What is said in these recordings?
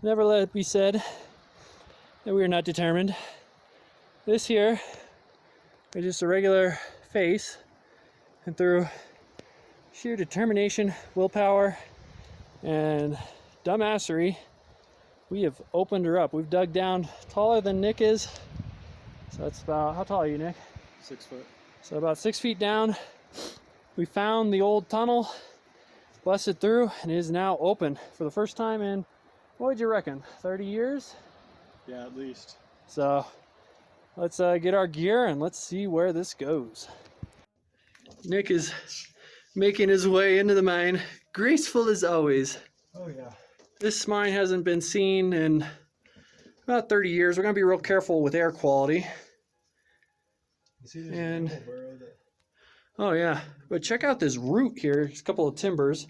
Never let it be said that we are not determined. This here is just a regular face, and through sheer determination, willpower, and dumbassery, we have opened her up. We've dug down taller than Nick is. So that's about, how tall are you, Nick? 6 foot. So about 6 feet down. We found the old tunnel, busted through, and it is now open for the first time in, what would you reckon, 30 years? Yeah, at least. So let's get our gear and let's see where this goes. Nick is making his way into the mine, graceful as always. Oh yeah. This mine hasn't been seen in about 30 years. We're going to be real careful with air quality. You see there's an animal burrow that... Oh yeah, but check out this root here. There's a couple of timbers.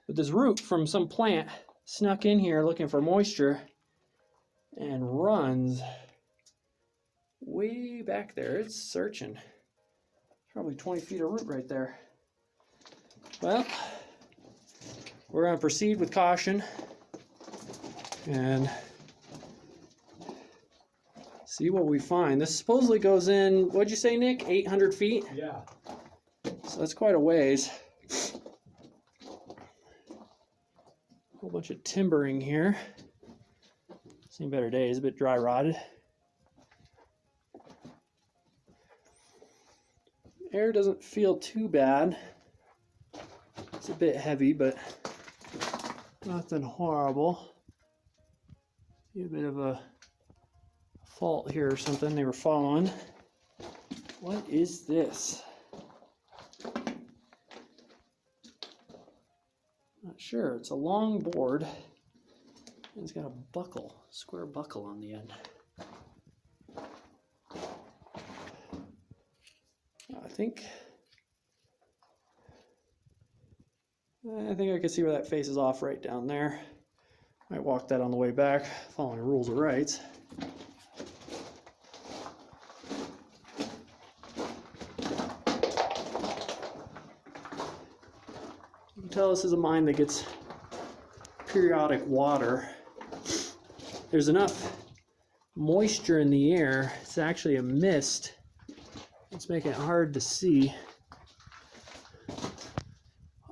But this root from some plant snuck in here looking for moisture and runs way back there. It's searching. Probably 20 feet of root right there. Well, we're going to proceed with caution and see what we find. This supposedly goes in, what'd you say, Nick? 800 feet? Yeah. So that's quite a ways. Whole bunch of timbering here. Seen better days, a bit dry rotted. Air doesn't feel too bad. It's a bit heavy, but nothing horrible. See a bit of a fault here or something they were following. What is this? Not sure. It's a long board. And it's got a buckle, square buckle on the end. I think I can see where that faces off right down there. Might walk that on the way back, following the rules of rights. You can tell this is a mine that gets periodic water. There's enough moisture in the air. It's actually a mist. It's making it hard to see.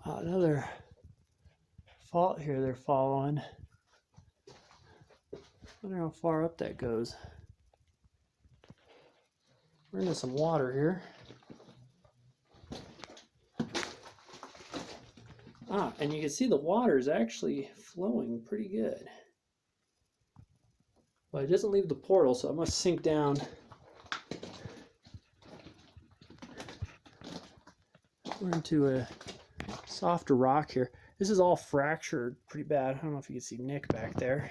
Another fault here they're following. I wonder how far up that goes. We're into some water here. And you can see the water is actually flowing pretty good. But it doesn't leave the portal, so it must sink down. We're into a softer rock here. This is all fractured pretty bad. I don't know if you can see Nick back there.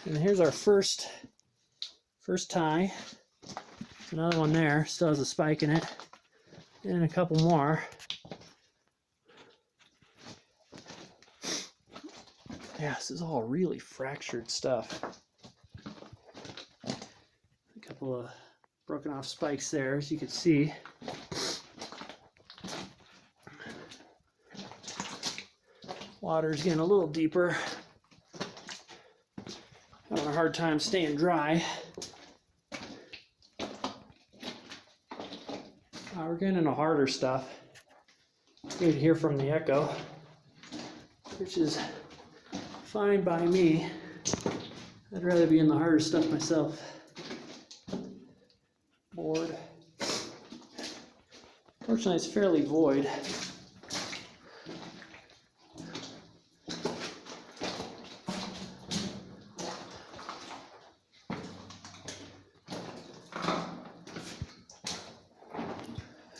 And here's our first tie. There's another one there, still has a spike in it. And a couple more. Yeah, this is all really fractured stuff. A couple of broken off spikes there, as you can see. Water's getting a little deeper. Having a hard time staying dry. We're getting into harder stuff. You can hear from the echo, which is fine by me. I'd rather be in the harder stuff myself. Board. Fortunately, it's fairly void.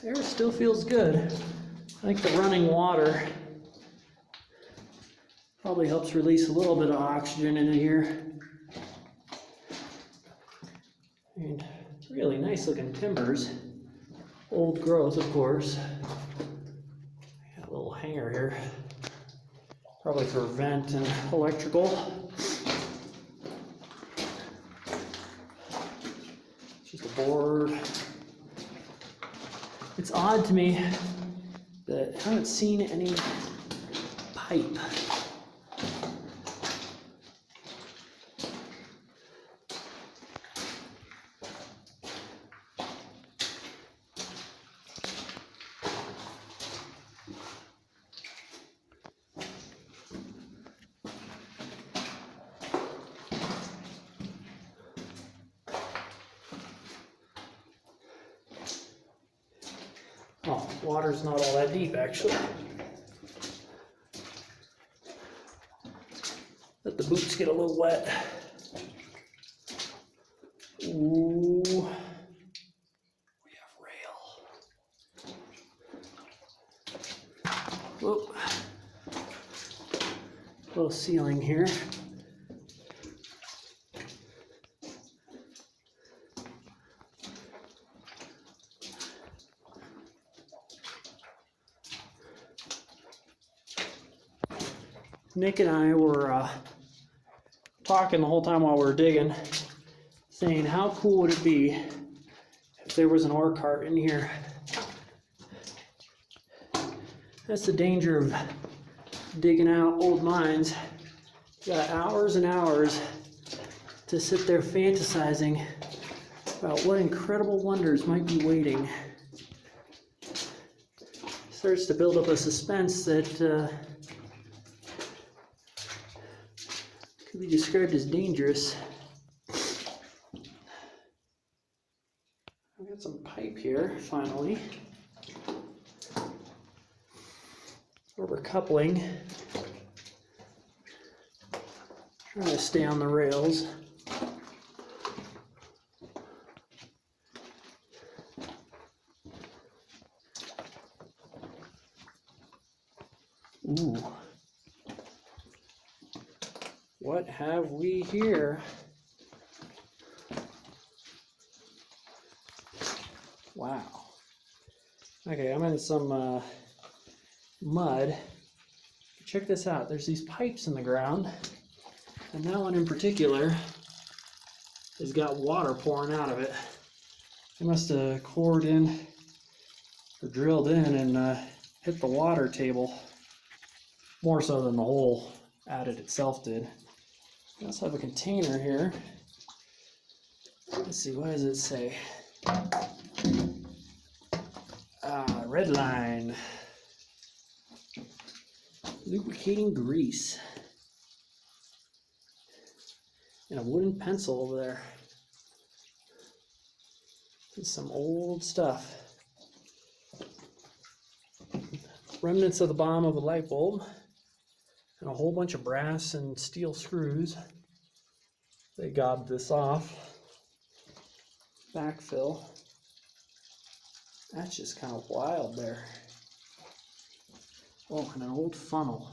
Air still feels good. I think the running water probably helps release a little bit of oxygen into here. And really nice looking timbers. Old growth, of course. Got a little hanger here. Probably for vent and electrical. Just a board. It's odd to me that I haven't seen any pipe. Oh, water's not all that deep actually. Let the boots get a little wet. Ooh, we have rail. Whoop. Little ceiling here. Nick and I were talking the whole time while we were digging, saying how cool would it be if there was an ore cart in here. That's the danger of digging out old mines. You got hours and hours to sit there fantasizing about what incredible wonders might be waiting. Starts to build up a suspense that could be described as dangerous. I've got some pipe here, finally. Rubber coupling. Trying to stay on the rails. Ooh. What have we here? Wow. Okay, I'm in some mud. Check this out. There's these pipes in the ground, and that one in particular has got water pouring out of it. They must have cored in or drilled in and hit the water table more so than the hole at it itself did. We also have a container here. Let's see, what does it say? Red line. Lubricating grease. And a wooden pencil over there. This is some old stuff. Remnants of the bottom of a light bulb. And a whole bunch of brass and steel screws. They gobbed this off. Backfill. That's just kind of wild there. Oh, and an old funnel.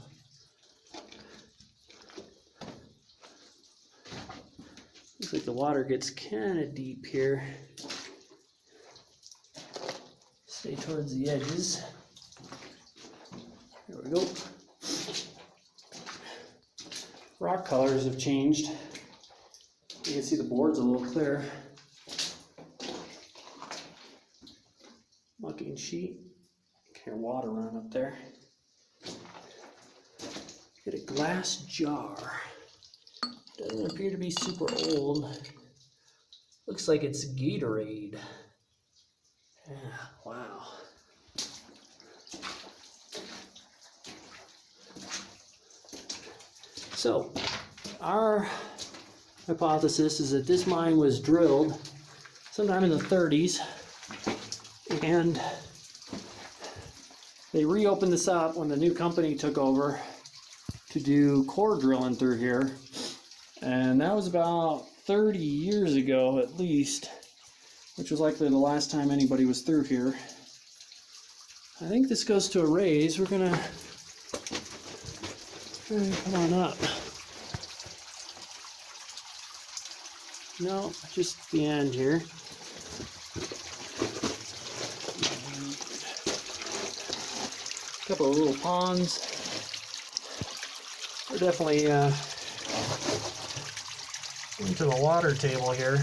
Looks like the water gets kind of deep here. Stay towards the edges. There we go. Rock colors have changed. You can see the board's a little clearer. Mucking sheet. You can hear water running up there. Get a glass jar. Doesn't appear to be super old. Looks like it's Gatorade. Yeah, wow. So, our hypothesis is that this mine was drilled sometime in the 30s, and they reopened this up when the new company took over to do core drilling through here, and that was about 30 years ago at least, which was likely the last time anybody was through here. I think this goes to a raise. We're gonna come on up. No, just the end here. A couple of little ponds. We're definitely into the water table here.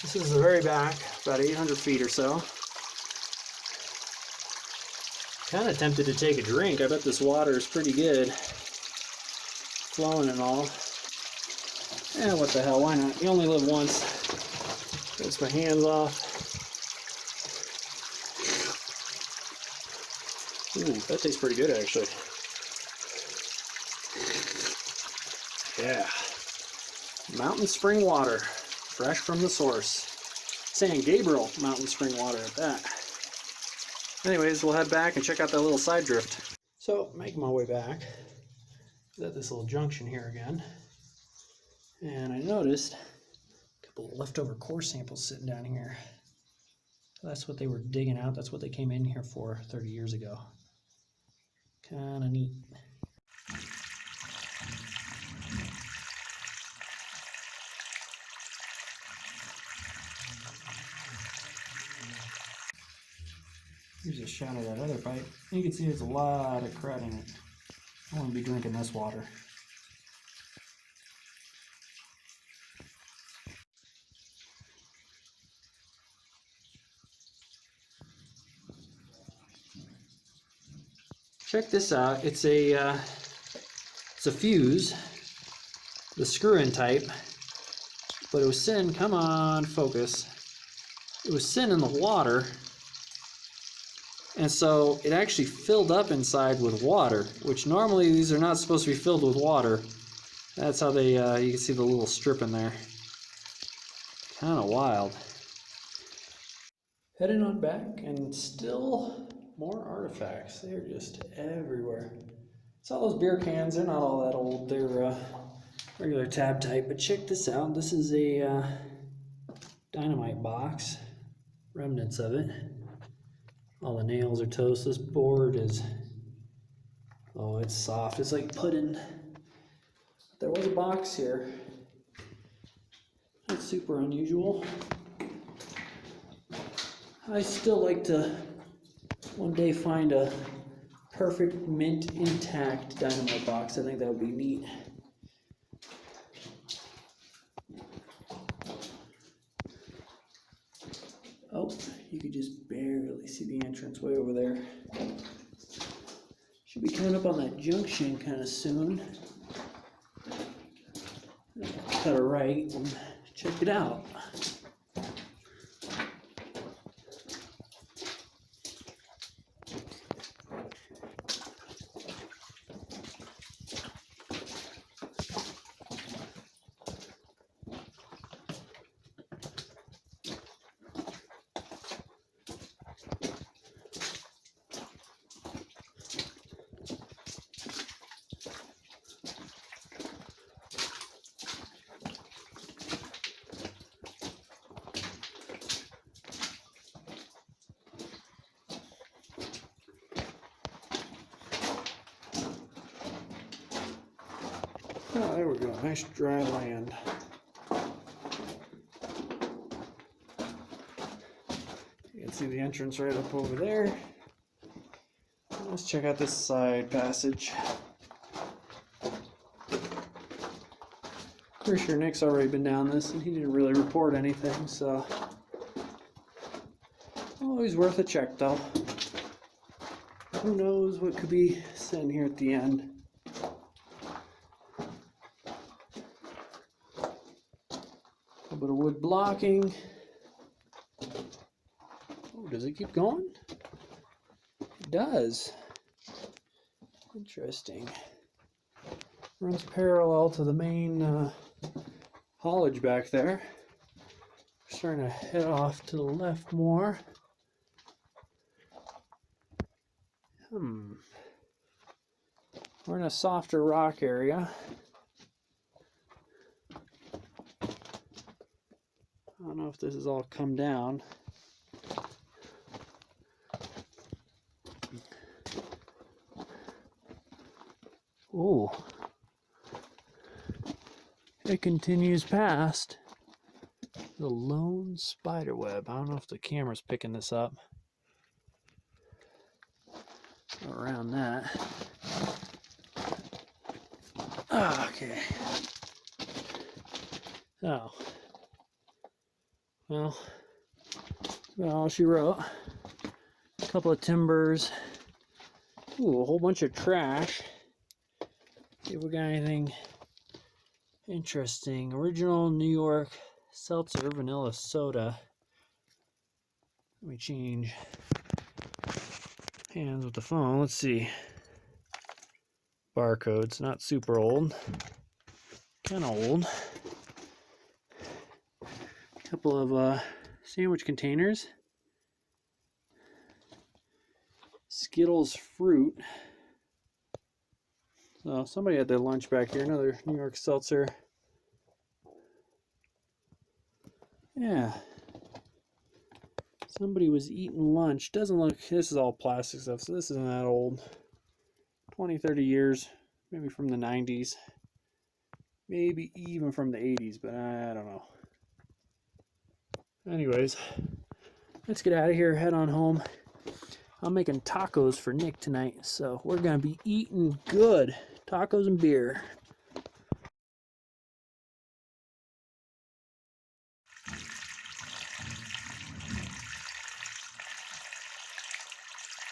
This is the very back, about 800 feet or so. Kind of tempted to take a drink. I bet this water is pretty good. Flowing and all. Yeah, what the hell, why not? You only live once. Rinse my hands off. Ooh, that tastes pretty good actually. Yeah. Mountain spring water. Fresh from the source. San Gabriel mountain spring water at that. Anyways, we'll head back and check out that little side drift. So, making my way back. At this little junction here again. And I noticed a couple of leftover core samples sitting down here. That's what they were digging out. That's what they came in here for 30 years ago. Kinda neat. Here's a shot of that other pipe. You can see there's a lot of crud in it. I want to be drinking this water. Check this out. It's a fuse, the screw-in type, but it was sitting. Come on, focus. It was sitting in the water. And so it actually filled up inside with water, which normally these are not supposed to be filled with water. That's how they, you can see the little strip in there. Kind of wild. Heading on back, and still more artifacts. They're just everywhere. It's all those beer cans. They're not all that old. They're regular tab type. But check this out. This is a dynamite box. Remnants of it. All the nails are toast. This board is, oh, it's soft. It's like pudding. There was a box here. That's super unusual. I still like to one day find a perfect mint intact dynamite box. I think that would be neat. Oh, you could just barely see the entrance way over there. Should be coming up on that junction kind of soon. Cut a right and check it out. Oh, there we go. Nice dry land. You can see the entrance right up over there. Let's check out this side passage. Pretty sure Nick's already been down this and he didn't really report anything, so always worth a check though. Who knows what could be sitting here at the end. A bit of wood blocking. Oh, does it keep going? It does. Interesting. Runs parallel to the main haulage back there. Starting to head off to the left more. We're in a softer rock area. I don't know if this has all come down. Ooh. It continues past the lone spider web. I don't know if the camera's picking this up. Around that. Okay. Oh. Well, that's about all she wrote. A couple of timbers, Ooh, a whole bunch of trash. See if we got anything interesting. Original New York seltzer vanilla soda. Let me change hands with the phone. Let's see. Barcodes, not super old. Kind of old. A couple of sandwich containers. Skittles fruit. So somebody had their lunch back here. Another New York seltzer. Yeah. Somebody was eating lunch. Doesn't look, this is all plastic stuff, so this isn't that old. 20, 30 years, maybe from the 90s. Maybe even from the 80s, but I don't know. Anyways, let's get out of here, head on home. I'm making tacos for Nick tonight, so we're gonna be eating good. Tacos and beer.